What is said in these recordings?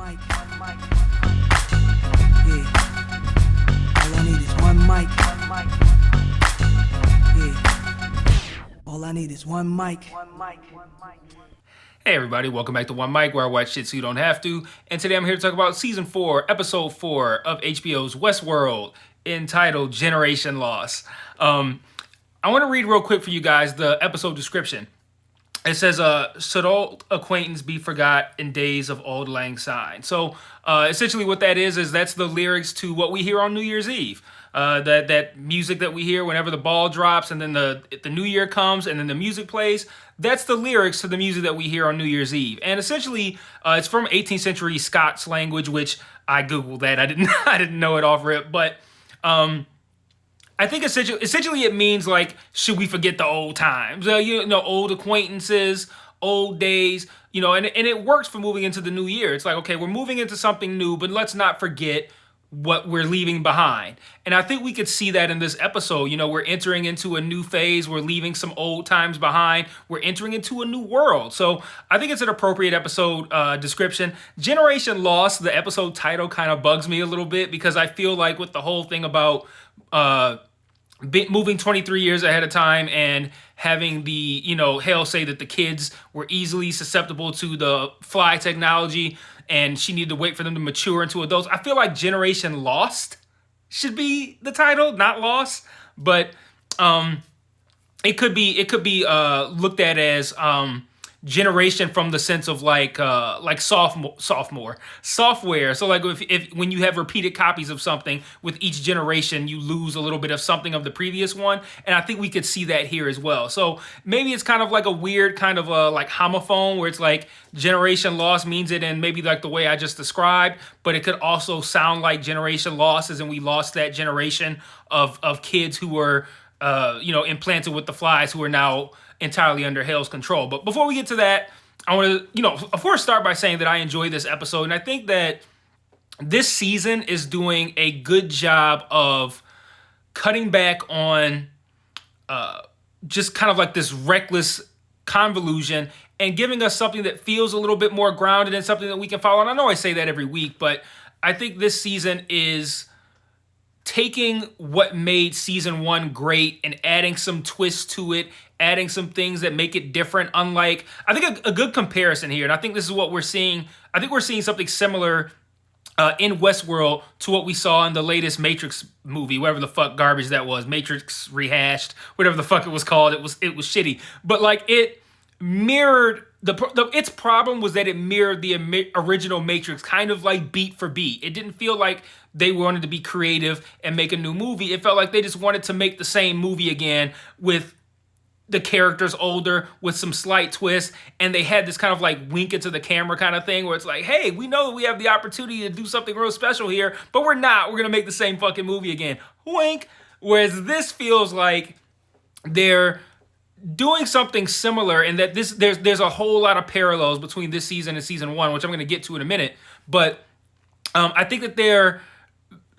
mic. Yeah. All I need is one mic. Yeah. All I need is one mic. Hey everybody, welcome back to One Mic, where I watch shit so you don't have to. And today I'm here to talk about Season 4, Episode 4 of HBO's Westworld, entitled Generation Loss. I want to read real quick for you guys the episode description. It says, should old acquaintance be forgot in days of auld lang syne? So essentially what that is that's the lyrics to what we hear on New Year's Eve. That music that we hear whenever the ball drops and then the new year comes and then the music plays. That's the lyrics to the music that we hear on New Year's Eve. And essentially, it's from 18th century Scots language, which I Googled that. I didn't know it off rip. But I think essentially it means like, should we forget the old times? Old acquaintances, old days, and it works for moving into the new year. It's like, okay, we're moving into something new, but let's not forget what we're leaving behind. And I think we could see that in this episode. We're entering into a new phase. We're leaving some old times behind. We're entering into a new world. So I think it's an appropriate episode description. Generation Loss, the episode title kind of bugs me a little bit because I feel like with the whole thing about moving 23 years ahead of time and having the, Hale say that the kids were easily susceptible to the fly technology and she needed to wait for them to mature into adults. I feel like Generation Lost should be the title, not Lost, but it could be looked at as generation from the sense of like software. So like if when you have repeated copies of something, with each generation you lose a little bit of something of the previous one, and I think we could see that here as well. So maybe it's kind of like a weird kind of like homophone where it's like generation loss means it in maybe like the way I just described, but it could also sound like generation loss as in we lost that generation of kids who were implanted with the flies who are now entirely under Hale's control. But before we get to that, I want to, of course, start by saying that I enjoyed this episode. And I think that this season is doing a good job of cutting back on just kind of like this reckless convolution and giving us something that feels a little bit more grounded and something that we can follow. And I know I say that every week, but I think this season is taking what made season 1 great and adding some twists to it, adding some things that make it different. Unlike, I think a good comparison here, and I think this is what we're seeing. I think we're seeing something similar in Westworld to what we saw in the latest Matrix movie, whatever the fuck garbage that was, Matrix Rehashed, whatever the fuck it was called. It was shitty, but like it mirrored its problem was that it mirrored the original Matrix, kind of like beat for beat. It didn't feel like they wanted to be creative and make a new movie. It felt like they just wanted to make the same movie again with the characters older, with some slight twists, and they had this kind of like wink into the camera kind of thing where it's like, hey, we know that we have the opportunity to do something real special here, but we're not. We're gonna make the same fucking movie again. Wink. Whereas this feels like they're doing something similar in that there's a whole lot of parallels between this season and season 1, which I'm going to get to in a minute. But I think that they're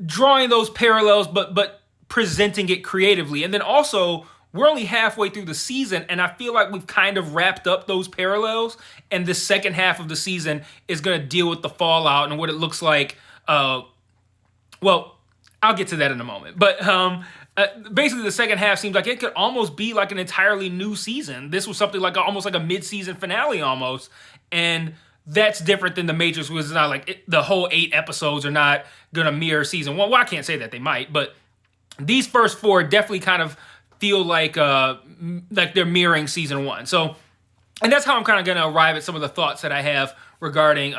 drawing those parallels, but presenting it creatively. And then also, we're only halfway through the season, and I feel like we've kind of wrapped up those parallels. And the second half of the season is going to deal with the fallout and what it looks like. Well, I'll get to that in a moment. But basically, the second half seems like it could almost be like an entirely new season. This was something like almost like a mid-season finale almost. And that's different than The Matrix, which is not like the whole 8 episodes are not going to mirror season 1. Well, I can't say that they might, but these first 4 definitely kind of feel like they're mirroring season 1. So, and that's how I'm kind of going to arrive at some of the thoughts that I have regarding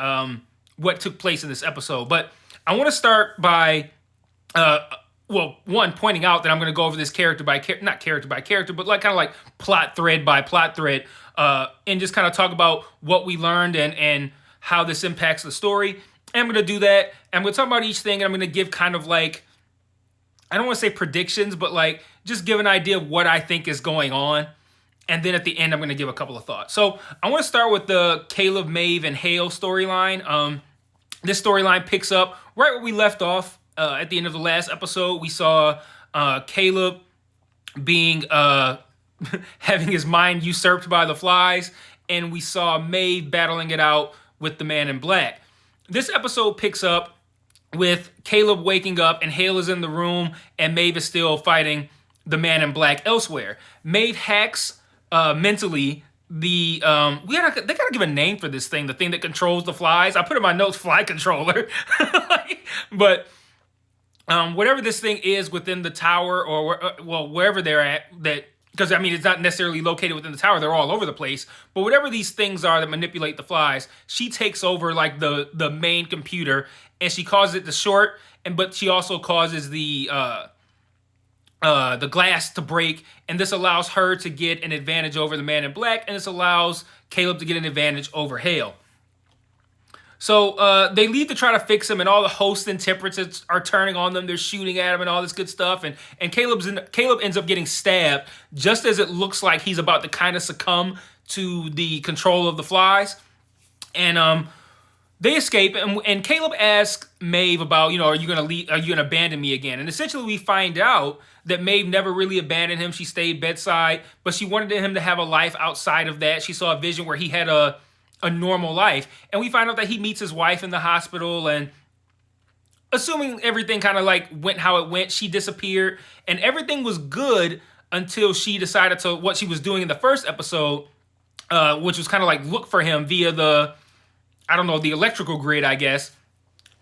what took place in this episode. But I want to start by one, pointing out that I'm going to go over this not character by character, but like kind of like plot thread by plot thread, and just kind of talk about what we learned and how this impacts the story. And I'm going to do that. And I'm going to talk about each thing, and I'm going to give kind of like, I don't want to say predictions, but like just give an idea of what I think is going on. And then at the end, I'm going to give a couple of thoughts. So I want to start with the Caleb, Maeve, and Hale storyline. This storyline picks up right where we left off. At the end of the last episode, we saw Caleb being having his mind usurped by the flies, and we saw Maeve battling it out with the man in black. this episode picks up with Caleb waking up and Hale is in the room and Maeve is still fighting the Man in Black elsewhere. Maeve hacks mentally they gotta give a name for this thing, the thing that controls the flies. I put in my notes fly controller. But whatever this thing is within the tower or wherever they're at, that because I mean it's not necessarily located within the tower, they're all over the place, but whatever these things are that manipulate the flies, she takes over like the main computer and she causes it to short, but she also causes the glass to break, and this allows her to get an advantage over the Man in Black, and this allows Caleb to get an advantage over Hale. So they leave to try to fix him, and all the hosts and temperance are turning on them. They're shooting at him and all this good stuff, and Caleb ends up getting stabbed just as it looks like he's about to kind of succumb to the control of the flies. And they escape, and Caleb asks Maeve about, are you gonna abandon me again? And essentially we find out that Maeve never really abandoned him. She stayed bedside, but she wanted him to have a life outside of that. She saw a vision where he had a normal life. And we find out that he meets his wife in the hospital, and assuming everything kind of like went how it went, she disappeared, and everything was good until she decided to what she was doing in the first episode, which was kind of like look for him via the electrical grid, I guess,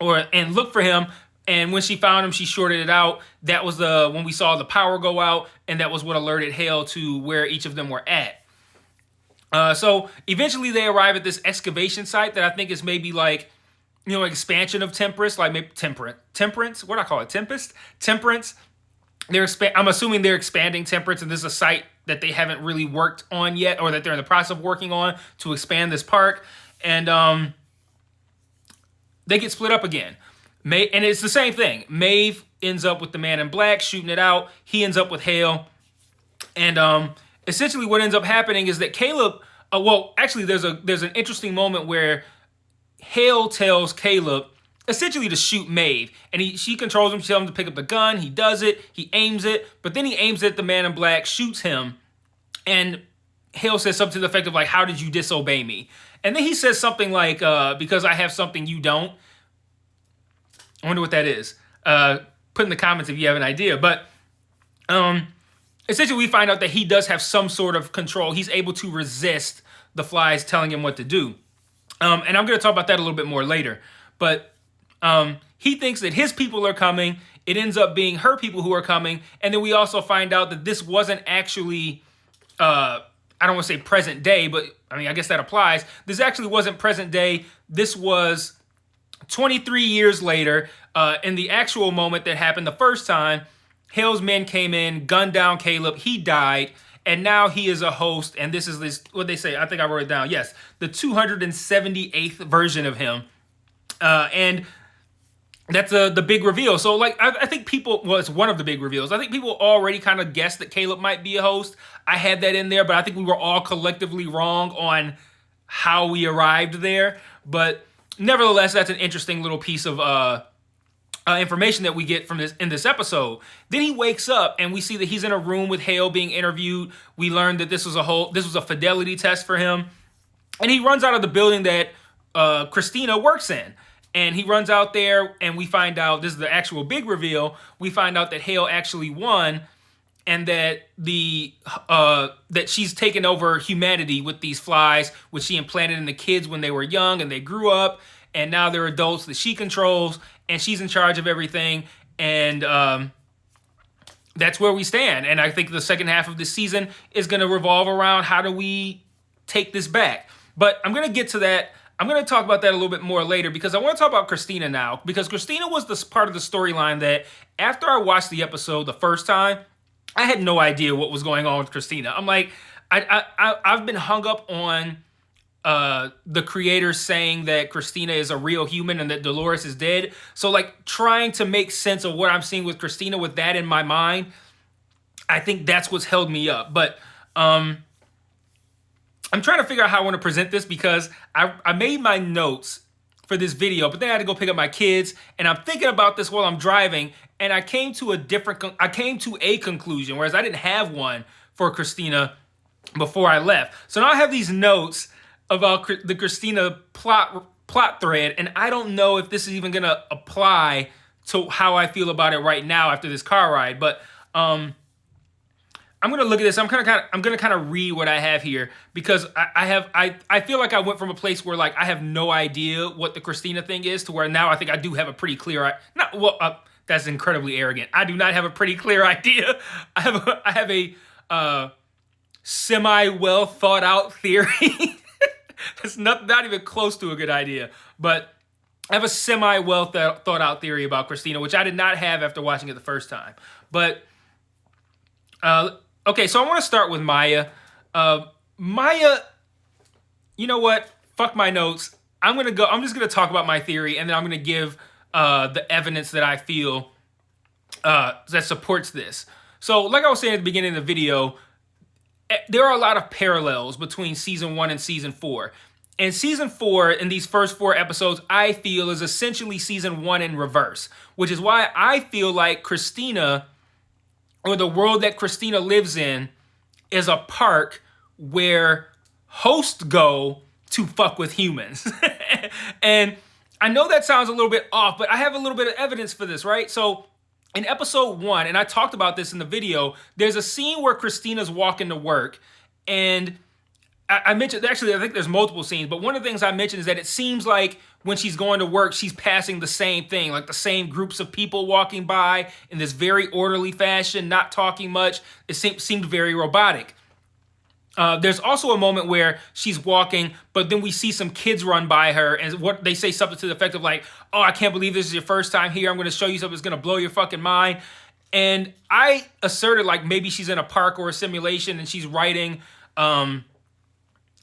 and look for him. And when she found him, she shorted it out. That was when we saw the power go out, and that was what alerted Hale to where each of them were at. So eventually they arrive at this excavation site that I think is maybe like, expansion of Temperance, like maybe Temperance. What do I call it? Temperance. I'm assuming they're expanding Temperance, and this is a site that they haven't really worked on yet, or that they're in the process of working on to expand this park. And they get split up again. And it's the same thing. Maeve ends up with the Man in Black, shooting it out. He ends up with Hale. And essentially what ends up happening is that Caleb, there's an interesting moment where Hale tells Caleb essentially to shoot Maeve. And she controls him. She tells him to pick up the gun. He does it. He aims it. But then he aims at the Man in Black, shoots him. And Hale says something to the effect of like, how did you disobey me? And then he says something like, because I have something you don't. I wonder what that is. Put in the comments if you have an idea. But essentially we find out that he does have some sort of control. He's able to resist the flies telling him what to do. And I'm going to talk about that a little bit more later. But he thinks that his people are coming. It ends up being her people who are coming. And then we also find out that this wasn't actually, I don't want to say present day, but I mean, I guess that applies. This actually wasn't present day. This was 23 years later, in the actual moment that happened the first time. Hale's men came in, gunned down Caleb. He died, and now he is a host. And this is what they say. I think I wrote it down. Yes, the 278th version of him, and that's the big reveal. So, like, I think people. Well, it's one of the big reveals. I think people already kind of guessed that Caleb might be a host. I had that in there, but I think we were all collectively wrong on how we arrived there. But nevertheless, that's an interesting little piece of information that we get from this episode. Then he wakes up and we see that he's in a room with Hale being interviewed. We learned that this was a fidelity test for him. And he runs out of the building that Christina works in. And he runs out there and we find out, this is the actual big reveal, we find out that Hale actually won, and that that she's taken over humanity with these flies, which she implanted in the kids when they were young and they grew up, and now they're adults that she controls, and she's in charge of everything. And that's where we stand. And I think the second half of this season is going to revolve around how do we take this back. But I'm going to get to that. I'm going to talk about that a little bit more later, because I want to talk about Christina now, because Christina was this part of the storyline that after I watched the episode the first time, I had no idea what was going on with Christina. I'm like, I've been hung up on the creators saying that Christina is a real human and that Dolores is dead. So like trying to make sense of what I'm seeing with Christina with that in my mind, I think that's what's held me up. But I'm trying to figure out how I want to present this, because I made my notes for this video, but then I had to go pick up my kids, and I'm thinking about this while I'm driving, and I came to a conclusion, whereas I didn't have one for Christina before I left. So now I have these notes about the Christina plot plot thread, and I don't know if this is even gonna apply to how I feel about it right now after this car ride. But I'm gonna look at this. I'm gonna kind of read what I have here, because I feel like I went from a place where like I have no idea what the Christina thing is to where now I think I do have a pretty clear. That's incredibly arrogant. I do not have a pretty clear idea. I have a semi well thought out theory. It's not even close to a good idea, but I have a semi well thought out theory about Christina, which I did not have after watching it the first time. But okay, so I want to start with Maya. Maya, you know what? Fuck my notes. I'm just gonna talk about my theory, and then I'm gonna give the evidence that I feel that supports this. So, like I was saying at the beginning of the video, there are a lot of parallels between season 1 and season 4. And season 4, in these first 4 episodes, I feel is essentially season 1 in reverse, which is why I feel like Christina, or the world that Christina lives in, is a park where hosts go to fuck with humans. And I know that sounds a little bit off, but I have a little bit of evidence for this, right? So in episode 1, and I talked about this in the video, there's a scene where Christina's walking to work, and I mentioned, actually, I think there's multiple scenes, but one of the things I mentioned is that it seems like when she's going to work, she's passing the same thing, like the same groups of people walking by in this very orderly fashion, not talking much. It seemed very robotic. There's also a moment where she's walking, but then we see some kids run by her, and what they say something to the effect of like, "Oh, I can't believe this is your first time here. I'm going to show you something that's going to blow your fucking mind." And I asserted like maybe she's in a park or a simulation, and she's writing,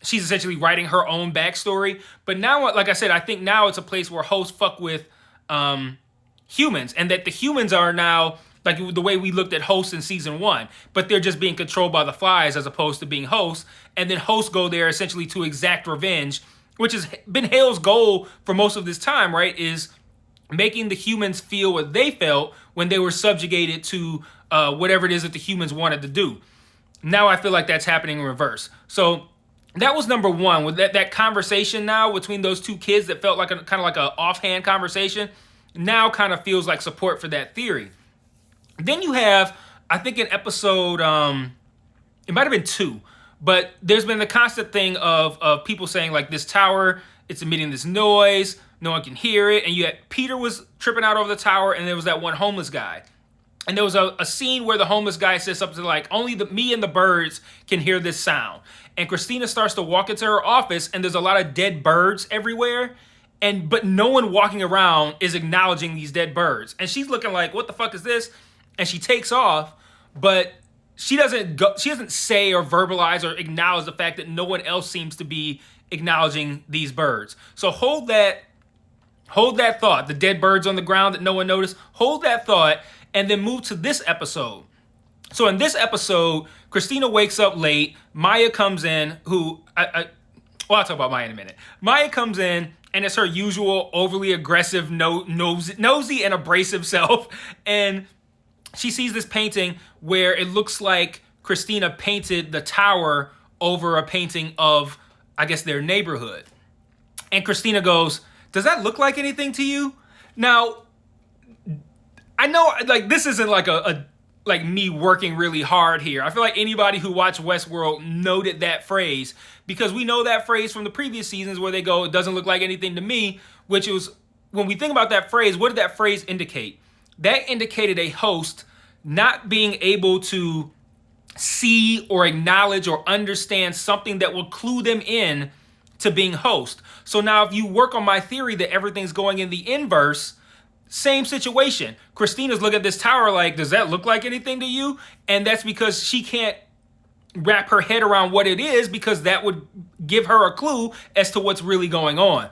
she's essentially writing her own backstory. But now, like I said, I think now it's a place where hosts fuck with humans, and that the humans are now like the way we looked at hosts in season 1, but they're just being controlled by the flies as opposed to being hosts. And then hosts go there essentially to exact revenge, which has been Hale's goal for most of this time, right? Is making the humans feel what they felt when they were subjugated to whatever it is that the humans wanted to do. Now I feel like that's happening in reverse. So that was number 1, with that conversation now between those two kids that felt like kind of like an offhand conversation, now kind of feels like support for that theory. Then you have, I think in episode, it might have been 2, but there's been the constant thing of people saying like this tower, it's emitting this noise, no one can hear it. And you had Peter was tripping out over the tower, and there was that one homeless guy. And there was a scene where the homeless guy says something like, "Only me and the birds can hear this sound." And Christina starts to walk into her office, and there's a lot of dead birds everywhere. But no one walking around is acknowledging these dead birds. And she's looking like, "What the fuck is this?" And she takes off, but she doesn't say or verbalize or acknowledge the fact that no one else seems to be acknowledging these birds. So hold that thought. The dead birds on the ground that no one noticed. Hold that thought, and then move to this episode. So in this episode, Christina wakes up late. Maya comes in, I'll talk about Maya in a minute. Maya comes in, and it's her usual overly aggressive, nosy and abrasive self. And she sees this painting where it looks like Christina painted the tower over a painting of, I guess, their neighborhood. And Christina goes, "Does that look like anything to you?" Now, I know like this isn't like like me working really hard here. I feel like anybody who watched Westworld noted that phrase, because we know that phrase from the previous seasons where they go, "It doesn't look like anything to me," which was, when we think about that phrase, what did that phrase indicate? That indicated a host not being able to see or acknowledge or understand something that will clue them in to being host. So now if you work on my theory that everything's going in the inverse, same situation. Christina's looking at this tower like, "Does that look like anything to you?" And that's because she can't wrap her head around what it is, because that would give her a clue as to what's really going on.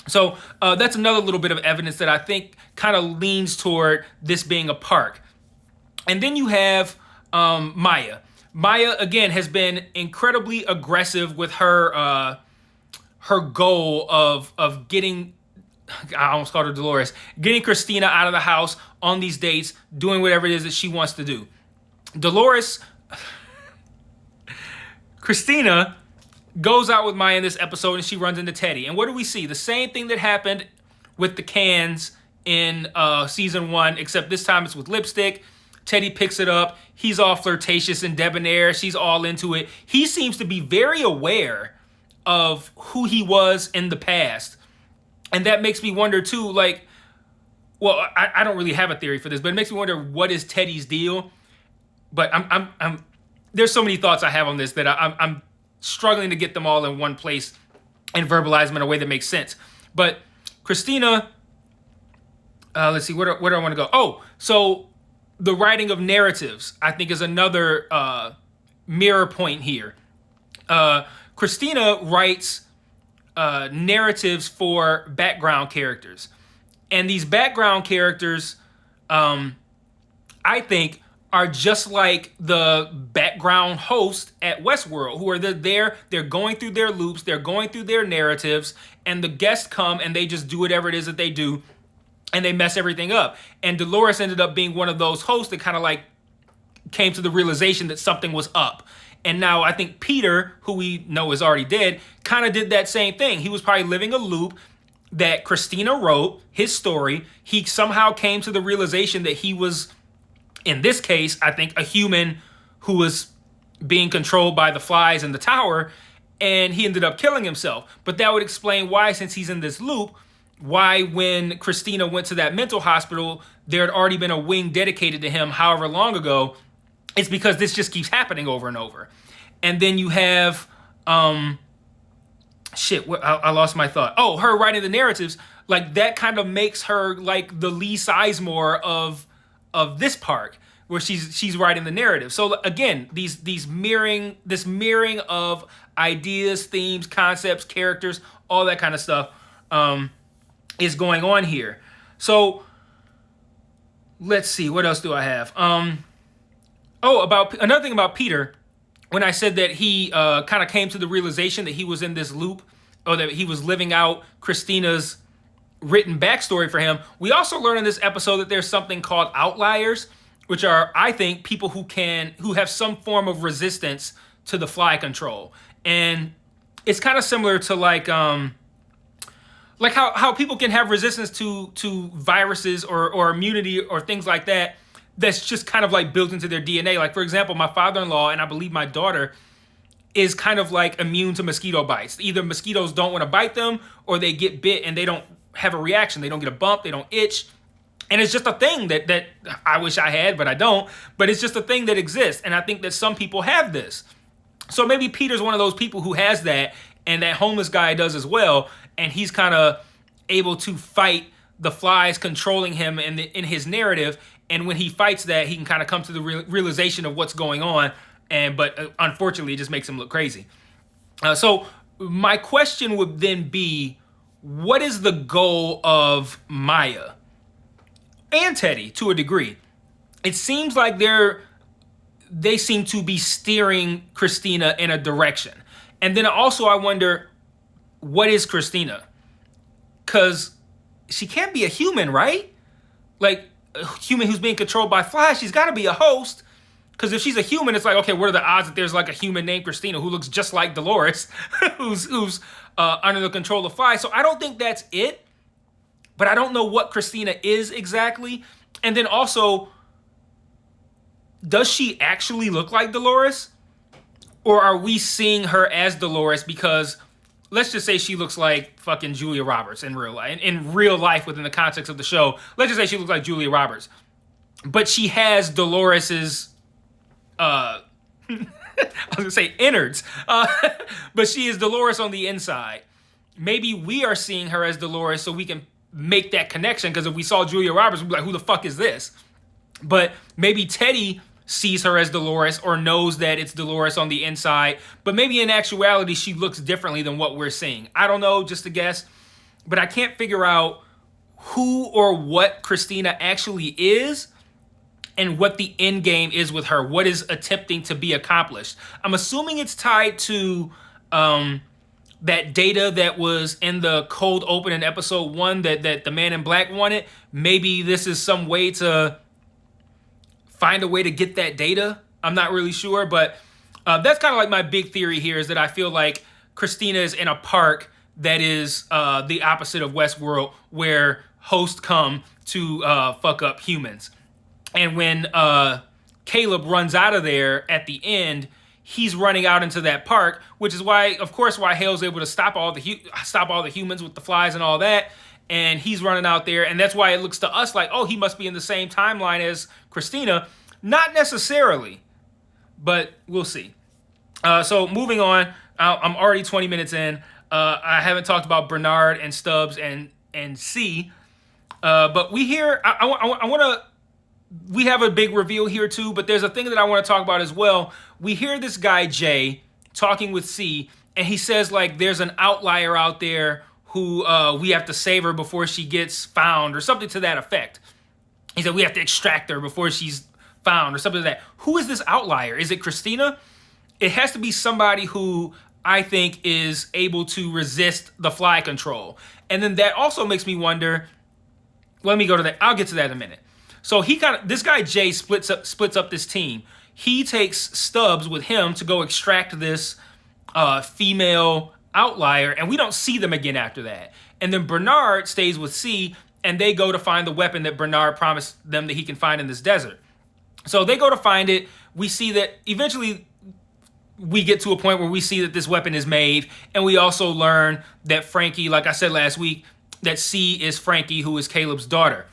So that's another little bit of evidence that I think kind of leans toward this being a park. And then you have Maya. Maya, again, has been incredibly aggressive with her her goal of getting, I almost called her Dolores, getting Christina out of the house on these dates, doing whatever it is that she wants to do. Christina goes out with Maya in this episode, and she runs into Teddy. And what do we see? The same thing that happened with the cans in season 1, except this time it's with lipstick. Teddy picks it up. He's all flirtatious and debonair. She's all into it. He seems to be very aware of who he was in the past. And that makes me wonder too, like, well, I don't really have a theory for this, but it makes me wonder, what is Teddy's deal? But I'm there's so many thoughts I have on this that I'm struggling to get them all in one place and verbalize them in a way that makes sense. But Christina, let's see, where do I want to go? Oh, so the writing of narratives, I think, is another mirror point here. Christina writes narratives for background characters. And these background characters, I think, are just like the background host at Westworld, who are there, they're going through their loops, they're going through their narratives, and the guests come and they just do whatever it is that they do, and they mess everything up. And Dolores ended up being one of those hosts that kind of like came to the realization that something was up. And now I think Peter, who we know is already dead, kind of did that same thing. He was probably living a loop that Christina wrote, his story. He somehow came to the realization that he was, in this case, I think, a human who was being controlled by the flies in the tower, and he ended up killing himself. But that would explain why, since he's in this loop, why when Christina went to that mental hospital, there had already been a wing dedicated to him however long ago. It's because this just keeps happening over and over. And then you have, I lost my thought. Oh, her writing the narratives, like that kind of makes her like the Lee Sizemore of this park, where she's writing the narrative. So again, this mirroring of ideas, themes, concepts, characters, all that kind of stuff is going on here. So let's see, what else do I have? About another thing about Peter, when I said that he kind of came to the realization that he was in this loop, or that he was living out Christina's written backstory for him, we also learn in this episode that there's something called Outliers, which are, I think, people who have some form of resistance to the fly control. And it's kind of similar to like how people can have resistance to viruses or immunity or things like that. That's just kind of like built into their DNA. Like, for example, my father-in-law and I believe my daughter is kind of like immune to mosquito bites. Either mosquitoes don't want to bite them, or they get bit and they don't have a reaction. They don't get a bump, they don't itch. And it's just a thing that I wish I had, but I don't. But it's just a thing that exists. And I think that some people have this. So maybe Peter's one of those people who has that, and that homeless guy does as well. And he's kind of able to fight the flies controlling him in his narrative. And when he fights that, he can kind of come to the realization of what's going on. But unfortunately, it just makes him look crazy. So my question would then be, what is the goal of Maya and Teddy to a degree? It seems like they seem to be steering Christina in a direction. And then also I wonder, what is Christina? Because she can't be a human, right? Like, a human who's being controlled by flies, she's got to be a host. Because if she's a human, it's like, okay, what are the odds that there's like a human named Christina who looks just like Dolores, who's under the control of flies? So I don't think that's it. But I don't know what Christina is exactly. And then also, does she actually look like Dolores? Or are we seeing her as Dolores because, let's just say she looks like fucking Julia Roberts in real life. In real life, within the context of the show, let's just say she looks like Julia Roberts. But she has Dolores's, I was gonna say innards. But she is Dolores on the inside. Maybe we are seeing her as Dolores so we can make that connection, because if we saw Julia Roberts, we'd be like, who the fuck is this? But maybe Teddy sees her as Dolores, or knows that it's Dolores on the inside. But maybe in actuality, she looks differently than what we're seeing. I don't know, just a guess. But I can't figure out who or what Christina actually is, and what the end game is with her. What is attempting to be accomplished? I'm assuming it's tied to that data that was in the cold open in episode 1 that the man in black wanted. Maybe this is some way to find a way to get that data. I'm not really sure, but that's kind of like my big theory here, is that I feel like Christina is in a park that is the opposite of Westworld, where hosts come to fuck up humans. And when Caleb runs out of there at the end, he's running out into that park, which is why, of course, why Hale's able to stop all the humans with the flies and all that. And he's running out there, and that's why it looks to us like, oh, he must be in the same timeline as Christina. Not necessarily, but we'll see. So moving on, I'm already 20 minutes in. I haven't talked about Bernard and Stubbs and C, but we hear. I want to. We have a big reveal here too, but there's a thing that I want to talk about as well. We hear this guy Jay talking with C, and he says like there's an outlier out there who we have to save her before she gets found, or something to that effect. He said we have to extract her before she's found, or something like that. Who is this outlier? Is it Christina? It has to be somebody who I think is able to resist the fly control. And then that also makes me wonder, let me go to that. I'll get to that in a minute. So this guy Jay splits up this team. He takes Stubbs with him to go extract this female outlier, and we don't see them again after that. And then Bernard stays with C, and they go to find the weapon that Bernard promised them that he can find in this desert. So they go to find it. We see that eventually we get to a point where we see that this weapon is Maeve, and we also learn that Frankie, like I said last week, that C is Frankie, who is Caleb's daughter.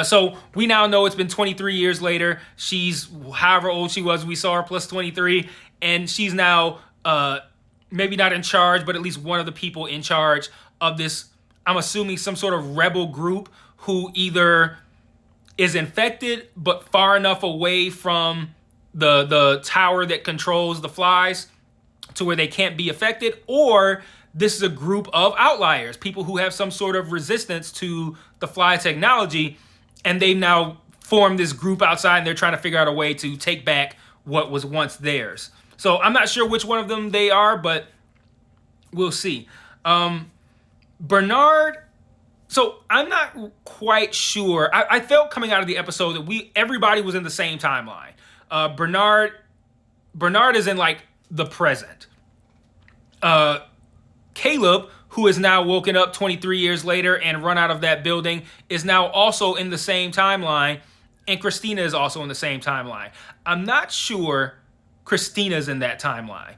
So we now know it's been 23 years later. She's however old she was, we saw her plus 23, and she's now maybe not in charge, but at least one of the people in charge of this, I'm assuming some sort of rebel group who either is infected but far enough away from the tower that controls the flies to where they can't be affected, or this is a group of outliers, people who have some sort of resistance to the fly technology, and they've now formed this group outside, and they're trying to figure out a way to take back what was once theirs. So I'm not sure which one of them they are, but we'll see. Bernard, so I'm not quite sure. I felt coming out of the episode that everybody was in the same timeline. Bernard is in like the present. Caleb, who is now woken up 23 years later and run out of that building, is now also in the same timeline, and Christina is also in the same timeline. I'm not sure Christina's in that timeline.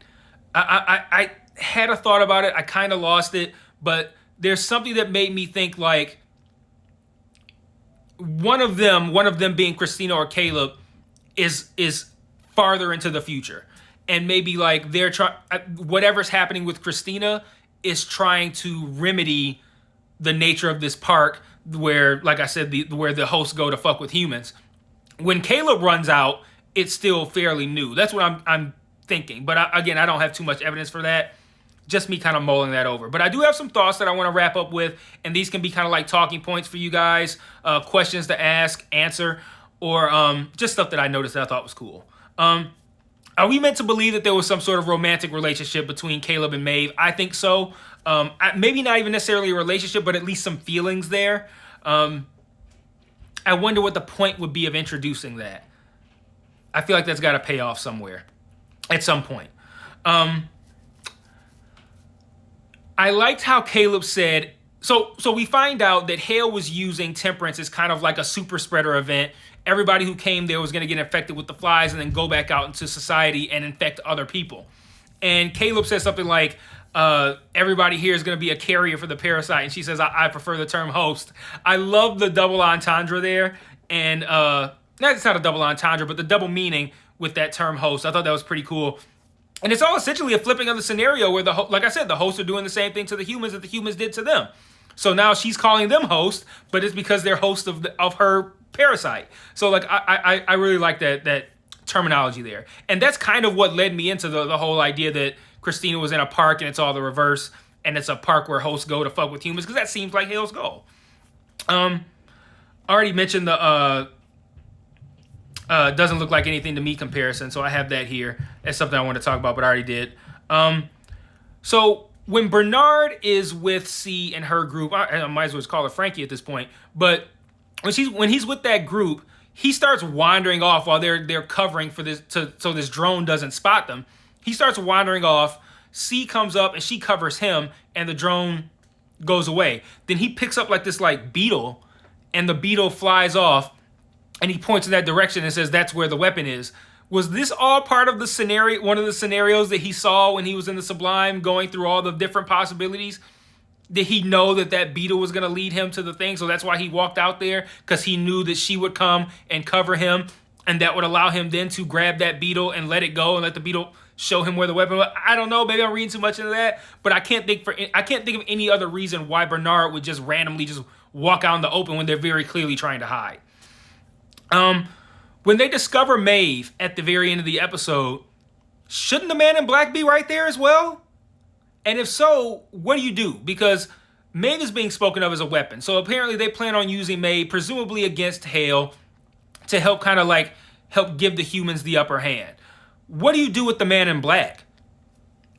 I had a thought about it. I kind of lost it, but there's something that made me think like one of them being Christina or Caleb is farther into the future, and maybe like they're whatever's happening with Christina is trying to remedy the nature of this park where, like I said, where the hosts go to fuck with humans. When Caleb runs out, it's still fairly new. That's what I'm thinking. But again, I don't have too much evidence for that. Just me kind of mulling that over. But I do have some thoughts that I want to wrap up with, and these can be kind of like talking points for you guys, questions to ask, answer, or just stuff that I noticed that I thought was cool. Are we meant to believe that there was some sort of romantic relationship between Caleb and Maeve? I think so. Maybe not even necessarily a relationship, but at least some feelings there. I wonder what the point would be of introducing that. I feel like that's got to pay off somewhere at some point. I liked how Caleb said, so we find out that Hale was using Temperance as kind of like a super spreader event. Everybody who came there was going to get infected with the flies and then go back out into society and infect other people. And Caleb says something like, everybody here is going to be a carrier for the parasite. And she says, I prefer the term host. I love the double entendre there. And it's not a double entendre, but the double meaning with that term host. I thought that was pretty cool. And it's all essentially a flipping of the scenario where, like I said, the hosts are doing the same thing to the humans that the humans did to them. So now she's calling them host, but it's because they're host of her parasite. So like I really like that terminology there. And that's kind of what led me into the whole idea that Christina was in a park and it's all the reverse, and it's a park where hosts go to fuck with humans, because that seems like Hale's goal. I already mentioned the doesn't look like anything to me comparison, so I have that here. That's something I want to talk about, but I already did. So when Bernard is with C and her group, I might as well just call her Frankie at this point, but when he's with that group, he starts wandering off while they're covering for this so this drone doesn't spot them. He starts wandering off C comes up and she covers him, and the drone goes away. Then he picks up like this like beetle, and the beetle flies off, and he points in that direction and says that's where the weapon is. Was this all part of the scenario, one of the scenarios that he saw when he was in the Sublime, going through all the different possibilities? Did he know that that beetle was going to lead him to the thing? So that's why he walked out there, because he knew that she would come and cover him, and that would allow him then to grab that beetle and let it go and let the beetle show him where the weapon was. I don't know. Maybe I'm reading too much into that, but I can't think of any other reason why Bernard would just randomly just walk out in the open when they're very clearly trying to hide. When they discover Maeve at the very end of the episode, shouldn't the man in black be right there as well? And if so, what do you do? Because Maeve is being spoken of as a weapon. So apparently they plan on using Maeve, presumably against Hale, to help kind of like help give the humans the upper hand. What do you do with the man in black?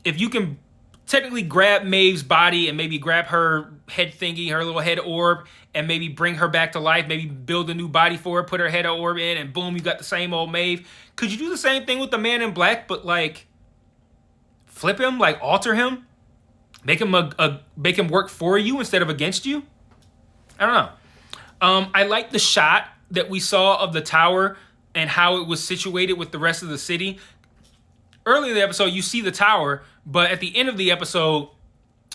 If you can technically grab Maeve's body and maybe grab her head thingy, her little head orb, and maybe bring her back to life, maybe build a new body for her, put her head orb in, and boom, you got the same old Maeve. Could you do the same thing with the man in black, but like flip him, like alter him? Make him make him work for you instead of against you? I don't know. I like the shot that we saw of the tower and how it was situated with the rest of the city. Early in the episode, you see the tower, but at the end of the episode,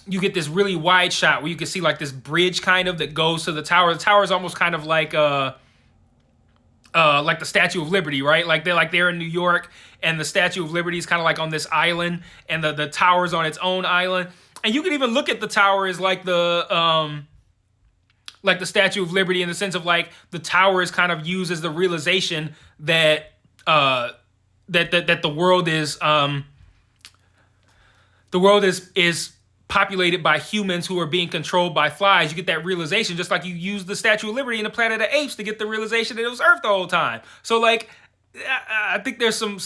you get this really wide shot where you can see like this bridge kind of that goes to the tower. The tower is almost kind of like the Statue of Liberty, right? Like they're in New York, and the Statue of Liberty is kind of like on this island, and the tower's on its own island. And you can even look at the tower as like the Statue of Liberty, in the sense of like the tower is kind of used as the realization that the world is populated by humans who are being controlled by flies. You get that realization, just like you use the Statue of Liberty in the Planet of the Apes to get the realization that it was Earth the whole time. So like, I think there's some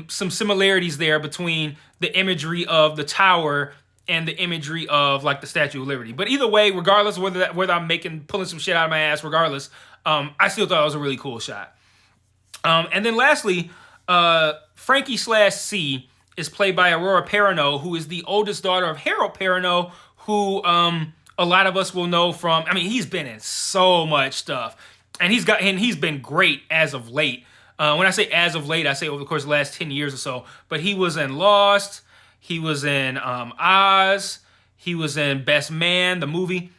similarities there between the imagery of the tower and the imagery of like the Statue of Liberty. But either way, regardless of whether I'm pulling some shit out of my ass, regardless, I still thought it was a really cool shot. And then lastly, Frankie/C is played by Aurora Perrineau, who is the oldest daughter of Harold Perrineau, who a lot of us will know from. I mean, he's been in so much stuff, and he's been great as of late. When I say as of late, I say over the course of the last 10 years or so. But he was in Lost. He was in Oz. He was in Best Man, the movie.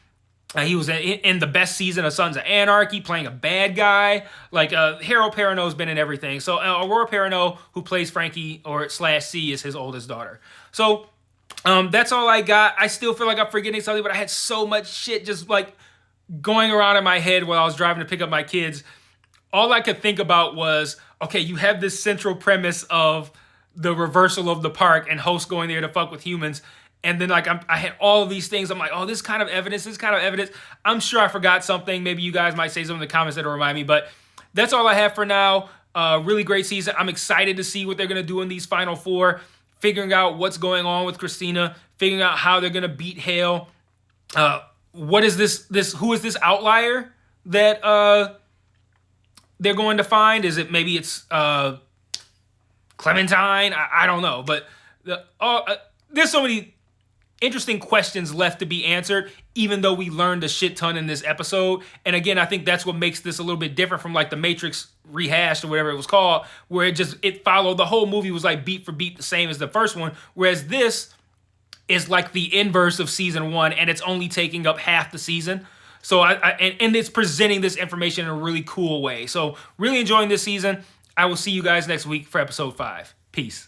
He was in the best season of Sons of Anarchy, playing a bad guy. Like, Harold Perrineau's been in everything. So Aurora Perrineau, who plays Frankie/C, is his oldest daughter. So that's all I got. I still feel like I'm forgetting something, but I had so much shit just like going around in my head while I was driving to pick up my kids. All I could think about was, okay, you have this central premise of the reversal of the park and hosts going there to fuck with humans. And then like I had all of these things. I'm like, oh, this kind of evidence. I'm sure I forgot something. Maybe you guys might say something in the comments that'll remind me. But that's all I have for now. Really great season. I'm excited to see what they're going to do in these final four. Figuring out what's going on with Christina. Figuring out how they're going to beat Hale. What is this? Who is this outlier that they're going to find? Is it maybe it's Clementine? I don't know. But there's so many interesting questions left to be answered, even though we learned a shit ton in this episode. And again, I think that's what makes this a little bit different from like the Matrix Rehashed or whatever it was called, where it followed, the whole movie was like beat for beat the same as the first one, whereas this is like the inverse of season one, and it's only taking up half the season. So and it's presenting this information in a really cool way. So really enjoying this season. I will see you guys next week for episode 5. Peace.